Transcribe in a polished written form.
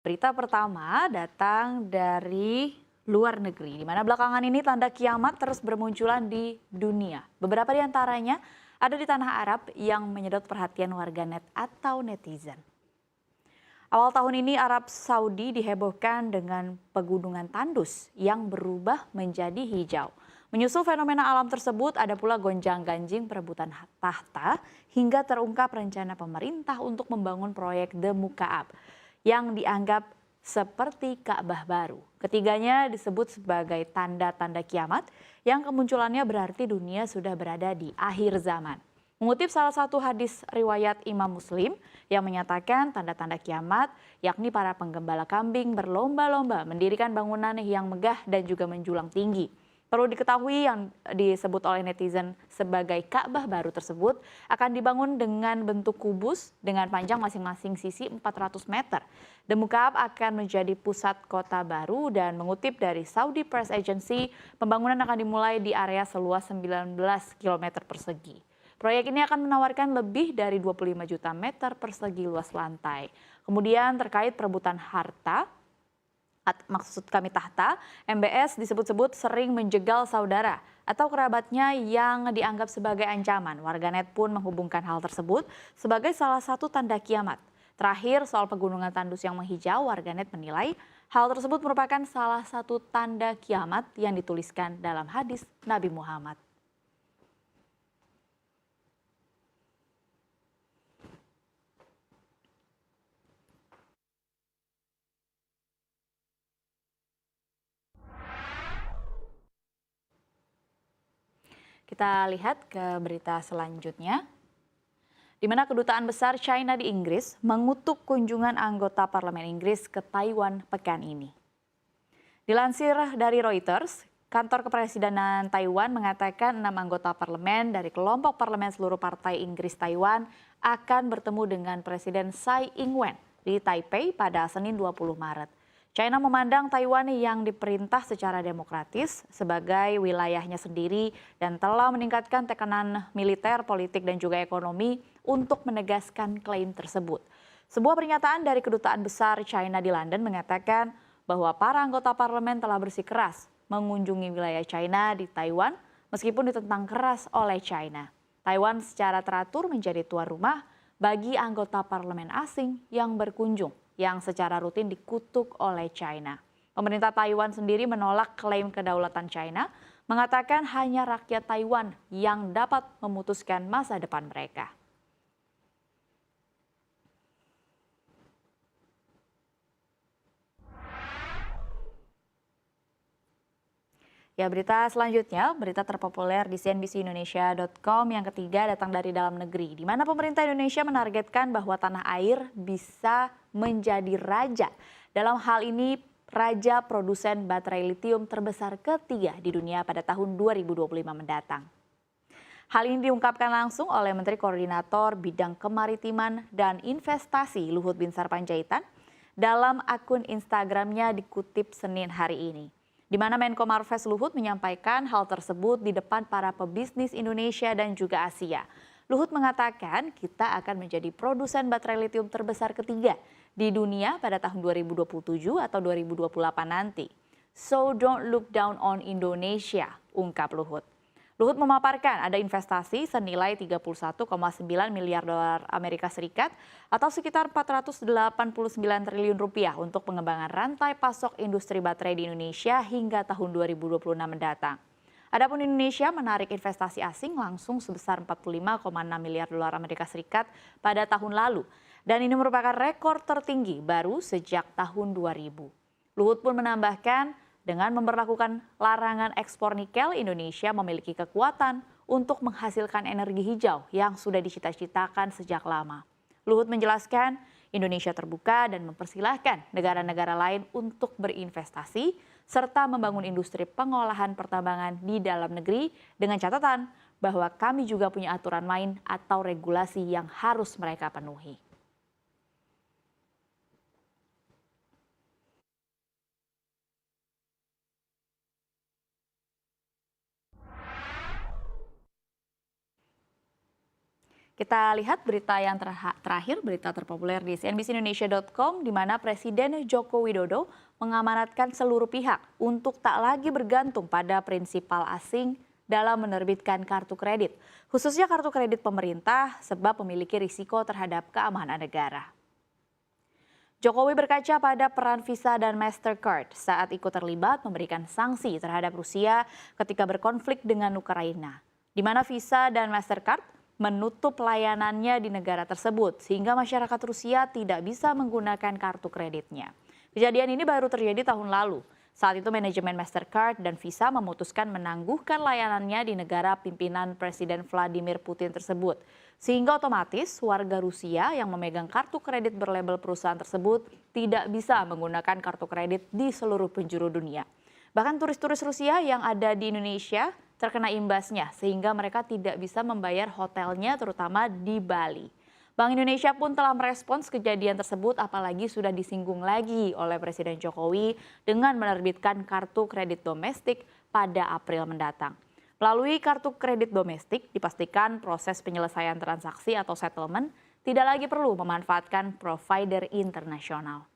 Berita pertama datang dari luar negeri, di mana belakangan ini tanda kiamat terus bermunculan di dunia. Beberapa di antaranya ada di tanah Arab yang menyedot perhatian warganet atau netizen. Awal tahun ini Arab Saudi dihebohkan dengan pegunungan tandus yang berubah menjadi hijau. Menyusul fenomena alam tersebut ada pula gonjang-ganjing perebutan tahta hingga terungkap rencana pemerintah untuk membangun proyek The Mukaab yang dianggap seperti Ka'bah baru. Ketiganya disebut sebagai tanda-tanda kiamat yang kemunculannya berarti dunia sudah berada di akhir zaman. Mengutip salah satu hadis riwayat Imam Muslim yang menyatakan tanda-tanda kiamat, yakni para penggembala kambing berlomba-lomba mendirikan bangunan yang megah dan juga menjulang tinggi. Perlu diketahui yang disebut oleh netizen sebagai Ka'bah baru tersebut akan dibangun dengan bentuk kubus dengan panjang masing-masing sisi 400 meter. The Mukaab akan menjadi pusat kota baru dan mengutip dari Saudi Press Agency, pembangunan akan dimulai di area seluas 19 km persegi. Proyek ini akan menawarkan lebih dari 25 juta meter persegi luas lantai. Kemudian terkait perebutan harta, maksud kami tahta, MBS disebut-sebut sering menjegal saudara atau kerabatnya yang dianggap sebagai ancaman. Warganet pun menghubungkan hal tersebut sebagai salah satu tanda kiamat. Terakhir, soal pegunungan tandus yang menghijau, warganet menilai hal tersebut merupakan salah satu tanda kiamat yang dituliskan dalam hadis Nabi Muhammad. Kita lihat ke berita selanjutnya, di mana Kedutaan Besar China di Inggris mengutuk kunjungan anggota Parlemen Inggris ke Taiwan pekan ini. Dilansir dari Reuters, kantor kepresidenan Taiwan mengatakan 6 anggota parlemen dari kelompok parlemen seluruh partai Inggris Taiwan akan bertemu dengan Presiden Tsai Ing-wen di Taipei pada Senin 20 Maret. China memandang Taiwan yang diperintah secara demokratis sebagai wilayahnya sendiri dan telah meningkatkan tekanan militer, politik, dan juga ekonomi untuk menegaskan klaim tersebut. Sebuah pernyataan dari Kedutaan Besar China di London mengatakan bahwa para anggota parlemen telah bersikeras mengunjungi wilayah China di Taiwan meskipun ditentang keras oleh China. Taiwan secara teratur menjadi tuan rumah bagi anggota parlemen asing yang berkunjung yang secara rutin dikutuk oleh China. Pemerintah Taiwan sendiri menolak klaim kedaulatan China, mengatakan hanya rakyat Taiwan yang dapat memutuskan masa depan mereka. Ya, berita selanjutnya, berita terpopuler di cnbcindonesia.com yang ketiga datang dari dalam negeri, di mana pemerintah Indonesia menargetkan bahwa tanah air bisa menjadi raja. Dalam hal ini, raja produsen baterai litium terbesar ketiga di dunia pada tahun 2025 mendatang. Hal ini diungkapkan langsung oleh Menteri Koordinator Bidang Kemaritiman dan Investasi Luhut Binsar Panjaitan dalam akun Instagramnya dikutip Senin hari ini, di mana Menko Marves Luhut menyampaikan hal tersebut di depan para pebisnis Indonesia dan juga Asia. Luhut mengatakan kita akan menjadi produsen baterai litium terbesar ketiga di dunia pada tahun 2027 atau 2028 nanti. So don't look down on Indonesia, ungkap Luhut. Luhut memaparkan ada investasi senilai 31,9 miliar dolar Amerika Serikat atau sekitar 489 triliun rupiah untuk pengembangan rantai pasok industri baterai di Indonesia hingga tahun 2026 mendatang. Adapun Indonesia menarik investasi asing langsung sebesar 45,6 miliar dolar Amerika Serikat pada tahun lalu. Dan ini merupakan rekor tertinggi baru sejak tahun 2000. Luhut pun menambahkan, dengan memberlakukan larangan ekspor nikel, Indonesia memiliki kekuatan untuk menghasilkan energi hijau yang sudah dicita-citakan sejak lama. Luhut menjelaskan, Indonesia terbuka dan mempersilahkan negara-negara lain untuk berinvestasi serta membangun industri pengolahan pertambangan di dalam negeri dengan catatan bahwa kami juga punya aturan main atau regulasi yang harus mereka penuhi. Kita lihat berita yang terakhir, berita terpopuler di cnbcindonesia.com, di mana Presiden Joko Widodo mengamanatkan seluruh pihak untuk tak lagi bergantung pada prinsipal asing dalam menerbitkan kartu kredit, khususnya kartu kredit pemerintah sebab memiliki risiko terhadap keamanan negara. Jokowi berkaca pada peran Visa dan Mastercard saat ikut terlibat memberikan sanksi terhadap Rusia ketika berkonflik dengan Ukraina, di mana Visa dan Mastercard menutup layanannya di negara tersebut sehingga masyarakat Rusia tidak bisa menggunakan kartu kreditnya. Kejadian ini baru terjadi tahun lalu. Saat itu manajemen Mastercard dan Visa memutuskan menangguhkan layanannya di negara pimpinan Presiden Vladimir Putin tersebut. Sehingga otomatis warga Rusia yang memegang kartu kredit berlabel perusahaan tersebut tidak bisa menggunakan kartu kredit di seluruh penjuru dunia. Bahkan turis-turis Rusia yang ada di Indonesia terkena imbasnya sehingga mereka tidak bisa membayar hotelnya terutama di Bali. Bank Indonesia pun telah merespons kejadian tersebut apalagi sudah disinggung lagi oleh Presiden Jokowi dengan menerbitkan kartu kredit domestik pada April mendatang. Melalui kartu kredit domestik dipastikan proses penyelesaian transaksi atau settlement tidak lagi perlu memanfaatkan provider internasional.